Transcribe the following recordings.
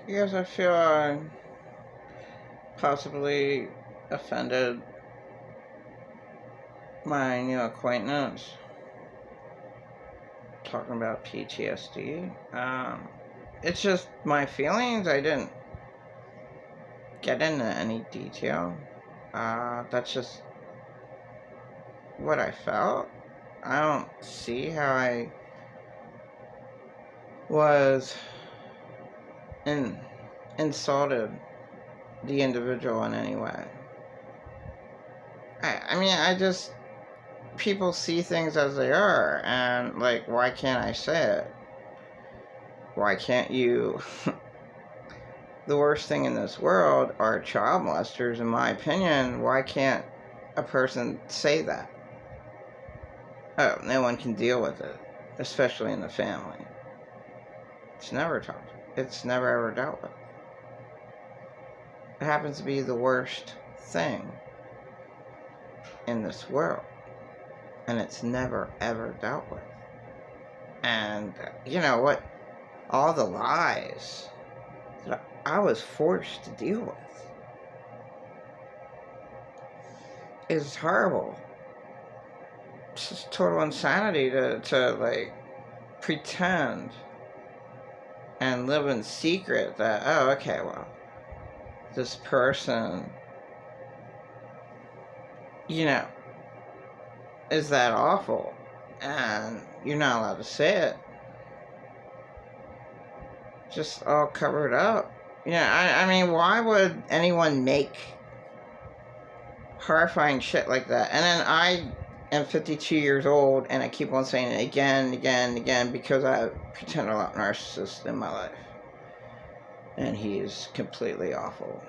Yes, I feel I possibly offended my new acquaintance talking about PTSD. It's just my feelings. I didn't get into any detail. That's just what I felt. I don't see how I was insulted the individual in any way. I mean, I just, people see things as they are, and like, why can't I say it? Why can't you? The worst thing in this world are child molesters, in my opinion. Why can't a person say that? Oh, no one can deal with it, especially in the family. It's never talked. It's never ever dealt with. It happens to be the worst thing in this world, and it's never ever dealt with. And you know what? All the lies that I was forced to deal with is horrible. It's just total insanity to like pretend and live in secret that, oh, okay, well, this person, you know, is that awful, and you're not allowed to say it. Just all covered up. I mean, why would anyone make horrifying shit like that? And then I am 52 years old, and I keep on saying it again and again and again because I pretend a lot narcissist in my life. And he is completely awful.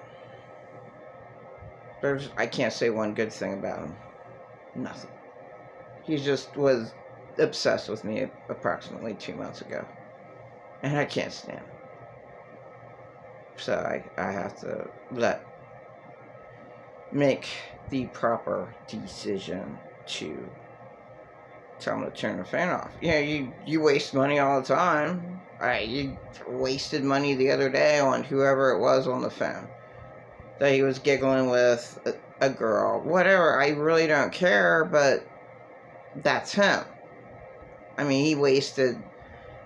I can't say one good thing about him. Nothing. He just was obsessed with me approximately 2 months ago. And I can't stand it. So I have to make the proper decision to tell him to turn the fan off. You waste money all the time. You wasted money the other day on whoever it was on the phone that he was giggling with a girl. Whatever, I really don't care, but that's him. I mean, he wasted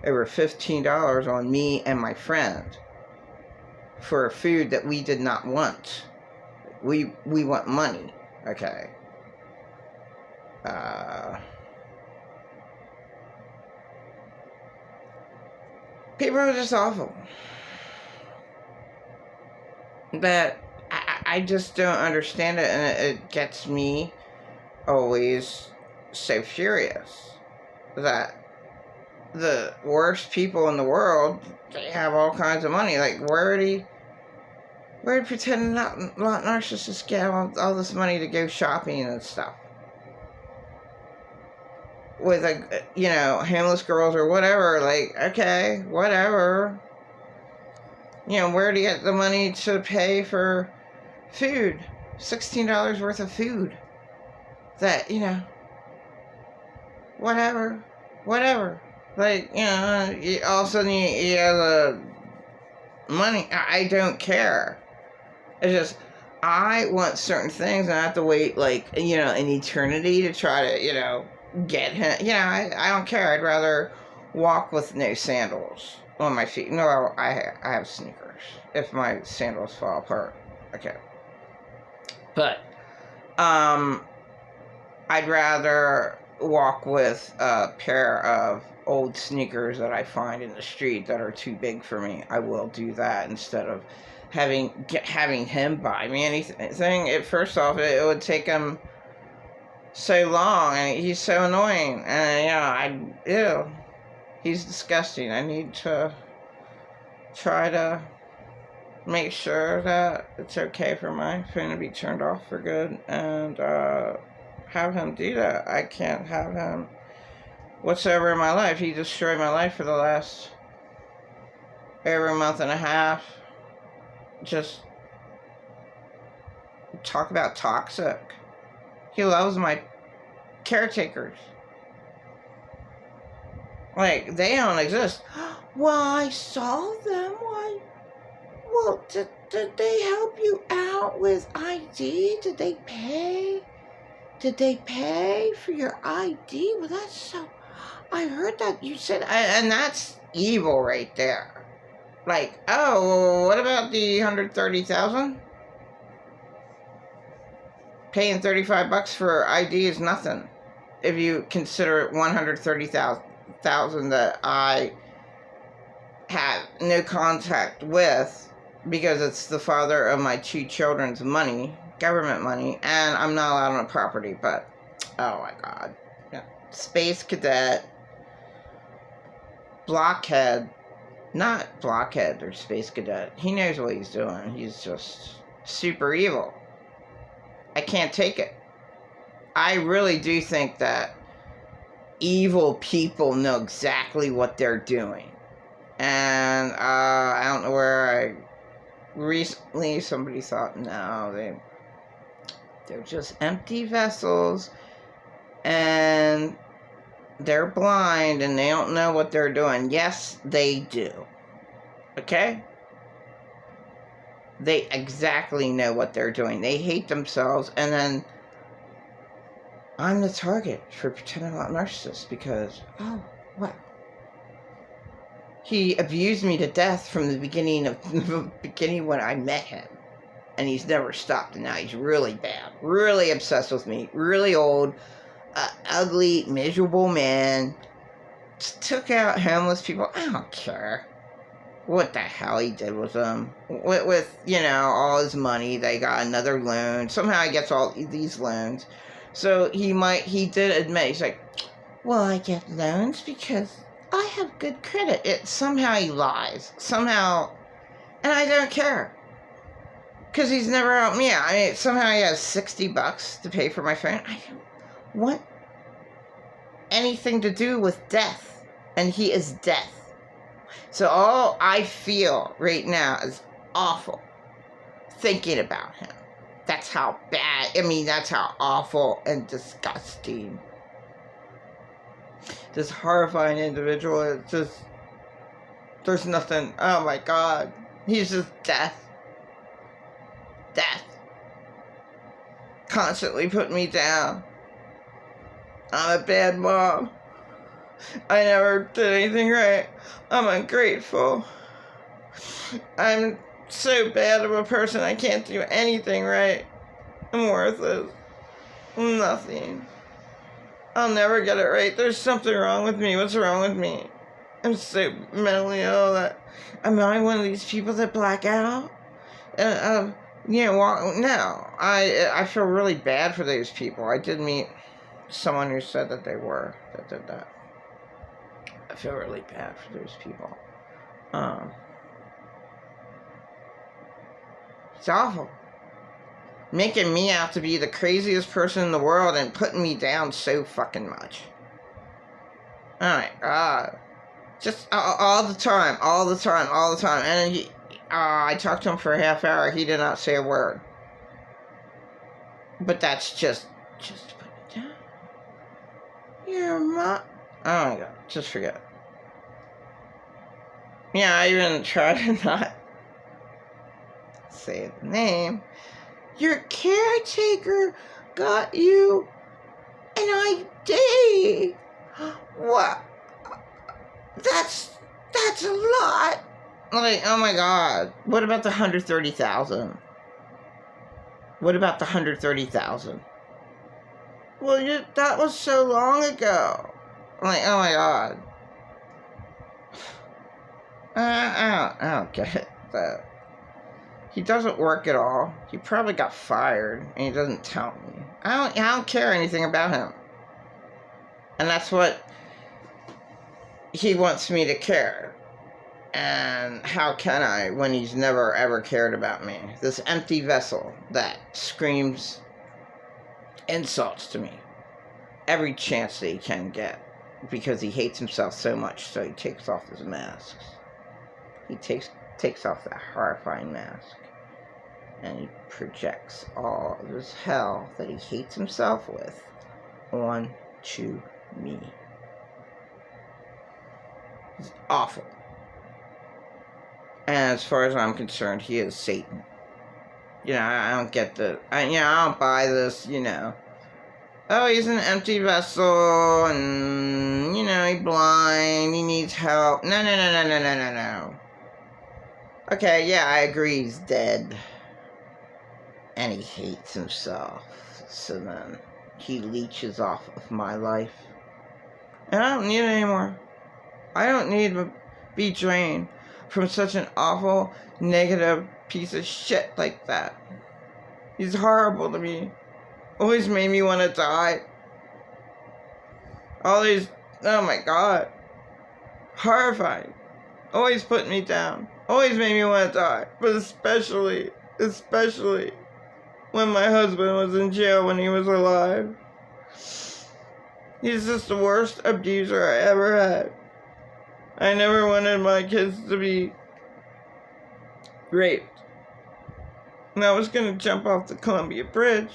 over $15 on me and my friend for food that we did not want. We want money, okay? People are just awful. But I just don't understand it, and it gets me always so furious that the worst people in the world, they have all kinds of money. Like, where did pretending not narcissists get all this money to go shopping and stuff? With, homeless girls or whatever. Like, okay, whatever. Where do you get the money to pay for food? $16 worth of food. That, whatever. Like, all of a sudden you have the money. I don't care. It's just, I want certain things, and I have to wait, like, an eternity to try to, get him. I don't care. I'd rather walk with no sandals on my feet. No, I have sneakers. If my sandals fall apart. Okay. But, I'd rather walk with a pair of old sneakers that I find in the street that are too big for me. I will do that instead of having him buy me anything. First off, it would take him so long, and he's so annoying, and he's disgusting. I need to try to make sure that it's okay for my phone to be turned off for good, and have him do that. I can't have him whatsoever in my life. He destroyed my life for the last over a month and a half. Just talk about toxic. He loves my caretakers. Like, they don't exist. Well, I saw them. Why? Well, did they help you out with ID? Did they pay? Did they pay for your ID? Well, that's so... I heard that you said... And that's evil right there. Like, oh, well, what about the 130,000? Paying $35 for ID is nothing. If you consider it 130,000 that I have no contact with because it's the father of my 2 children's money, government money, and I'm not allowed on a property, but oh my God. Yeah. Space cadet, blockhead, not blockhead or space cadet. He knows what he's doing. He's just super evil. I can't take it. I really do think that evil people know exactly what they're doing. And I don't know where recently somebody thought, no, they're just empty vessels and they're blind and they don't know what they're doing. Yes, they do. Okay? They exactly know what they're doing. They hate themselves, and then I'm the target for pretending I'm a narcissist because, oh, what? He abused me to death from the beginning when I met him. And he's never stopped. And now he's really bad. Really obsessed with me. Really old. Ugly, miserable man. Just took out homeless people. I don't care what the hell he did with them. With, you know, all his money. They got another loan. Somehow he gets all these loans. So he did admit, he's like, well, I get loans because I have good credit. Somehow he lies. Somehow, and I don't care. Because he's never helped me out. I mean, somehow he has $60 to pay for my phone. I don't want anything to do with death. And he is death. So all I feel right now is awful thinking about him. That's how bad, that's how awful and disgusting this horrifying individual is. Just, there's nothing, oh my God. He's just death. Death. Constantly putting me down. I'm a bad mom. I never did anything right. I'm ungrateful. I'm so bad of a person, I can't do anything right. I'm worthless. Nothing. I'll never get it right. There's something wrong with me. What's wrong with me? I'm so mentally ill that... Am I one of these people that black out? No. I feel really bad for those people. I did meet someone who said that they were, that did that. I feel really bad for those people. It's awful. Making me out to be the craziest person in the world and putting me down so fucking much. Oh my God. Just all the time. And then I talked to him for a half hour. He did not say a word. But that's just put me down. Your mom. Oh my God. Just forget it. Yeah, I even tried to not say the name. Your caretaker got you an ID. What? That's a lot. Like, oh my God. What about the 130,000? What about the 130,000? Well, that was so long ago. I'm like, oh my God. I don't get it. But he doesn't work at all. He probably got fired, and he doesn't tell me. I don't care anything about him. And that's what he wants me to care. And how can I when he's never ever cared about me? This empty vessel that screams insults to me every chance that he can get because he hates himself so much, so he takes off his masks. He takes off that horrifying mask and he projects all of this hell that he hates himself with onto me. It's awful. And as far as I'm concerned, he is Satan. I don't get I don't buy this, Oh, he's an empty vessel, and, he's blind, he needs help. No, no, no, no, no, no, no, no. Okay, yeah, I agree he's dead. And he hates himself. So then, he leeches off of my life. And I don't need it anymore. I don't need to be drained from such an awful, negative piece of shit like that. He's horrible to me. Always made me want to die. Always, oh my God. Horrifying. Always put me down. Always made me want to die. But especially when my husband was in jail when he was alive. He's just the worst abuser I ever had. I never wanted my kids to be raped. And I was going to jump off the Columbia Bridge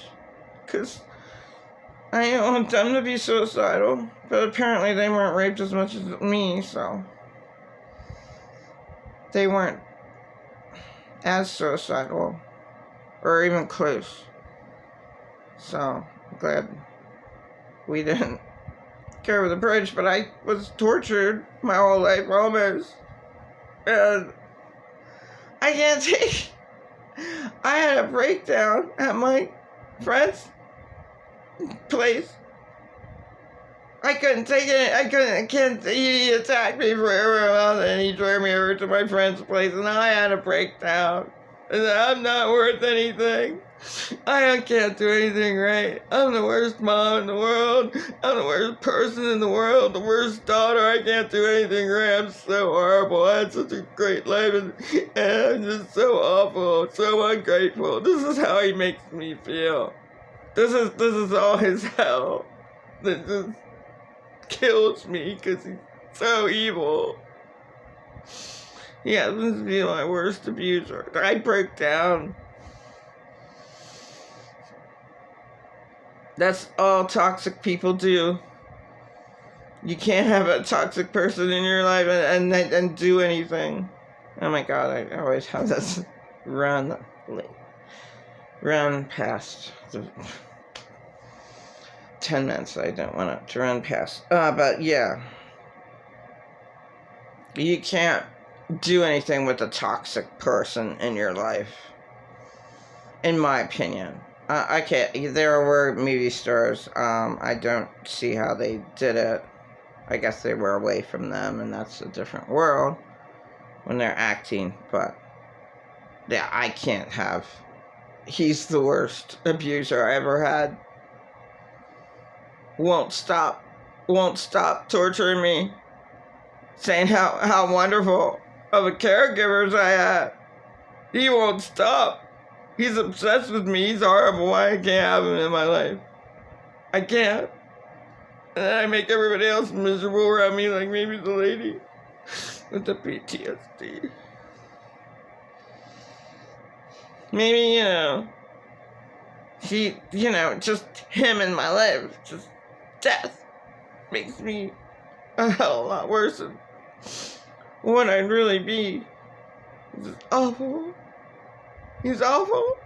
because I didn't want them to be suicidal. But apparently they weren't raped as much as me, so they weren't as suicidal or even close. So I'm glad we didn't go over the bridge, but I was tortured my whole life almost. And I can't take. I had a breakdown at my friend's place. I couldn't take it. He attacked me forever, and he drove me over to my friend's place, and I had a breakdown. And I'm not worth anything. I can't do anything right. I'm the worst mom in the world. I'm the worst person in the world. The worst daughter. I can't do anything right. I'm so horrible. I had such a great life, and I'm just so awful, so ungrateful. This is how he makes me feel. This is all his hell. This just kills me because he's so evil. He happens to be my worst abuser. I break down. That's all toxic people do. You can't have a toxic person in your life and do anything. Oh my God, I always have this run past the 10 minutes. I don't want it to run past. But yeah. You can't do anything with a toxic person in your life. In my opinion. I can't. There were movie stars. I don't see how they did it. I guess they were away from them, and that's a different world when they're acting. But yeah, I can't have. He's the worst abuser I ever had. Won't stop torturing me. Saying how wonderful of a caregivers I had. He won't stop. He's obsessed with me. He's horrible. Why I can't have him in my life? I can't. And then I make everybody else miserable around me, like maybe the lady with the PTSD. Maybe, just him in my life, just death makes me a hell of a lot worse than what I'd really be. He's awful. He's awful.